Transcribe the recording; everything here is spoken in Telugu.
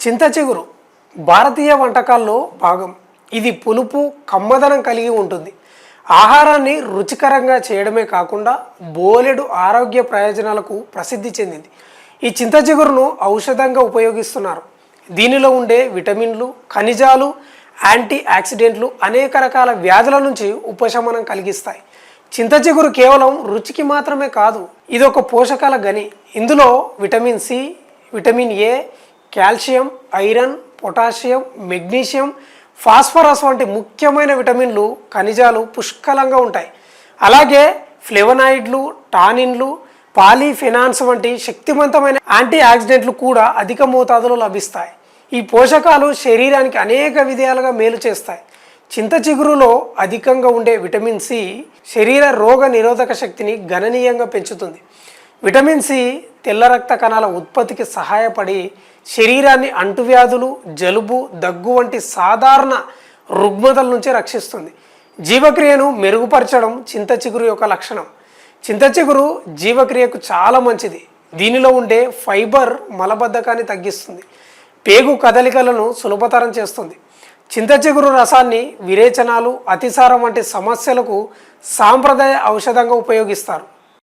చింత చిగురు భారతీయ వంటకాల్లో భాగం. ఇది పులుపు కమ్మదనం కలిగి ఉంటుంది. ఆహారాన్ని రుచికరంగా చేయడమే కాకుండా బోలెడు ఆరోగ్య ప్రయోజనాలకు ప్రసిద్ధి చెందింది. ఈ చింత చిగురును ఔషధంగా ఉపయోగిస్తున్నారు. దీనిలో ఉండే విటమిన్లు, ఖనిజాలు, యాంటీ ఆక్సిడెంట్లు అనేక రకాల వ్యాధుల నుంచి ఉపశమనం కలిగిస్తాయి. చింత చిగురు కేవలం రుచికి మాత్రమే కాదు, ఇది ఒక పోషకాల గని. ఇందులో vitamin C, vitamin A, calcium, iron, potassium, magnesium, phosphorus వంటి ముఖ్యమైన విటమిన్లు, ఖనిజాలు పుష్కలంగా ఉంటాయి. అలాగే ఫ్లేవనాయిడ్లు, టానిన్లు, పాలీఫెనాన్స్ వంటి శక్తివంతమైన యాంటీ ఆక్సిడెంట్లు కూడా అధిక మోతాదులో లభిస్తాయి. ఈ పోషకాలు శరీరానికి అనేక విధాలుగా మేలు చేస్తాయి. చింత చిగురులో అధికంగా ఉండే విటమిన్ సి శరీర రోగ నిరోధక శక్తిని గణనీయంగా పెంచుతుంది. విటమిన్ సి తెల్ల రక్త కణాల ఉత్పత్తికి సహాయపడి శరీరాన్ని అంటువ్యాధులు, జలుబు, దగ్గు వంటి సాధారణ రుగ్మతల నుంచి రక్షిస్తుంది. జీవక్రియను మెరుగుపరచడం చింత చిగురు యొక్క లక్షణం. చింత చిగురు జీవక్రియకు చాలా మంచిది. దీనిలో ఉండే ఫైబర్ మలబద్ధకాన్ని తగ్గిస్తుంది, పేగు కదలికలను సులభతరం చేస్తుంది. చింత చిగురు రసాన్ని విరేచనాలు, అతిసారం వంటి సమస్యలకు సాంప్రదాయ ఔషధంగా ఉపయోగిస్తారు.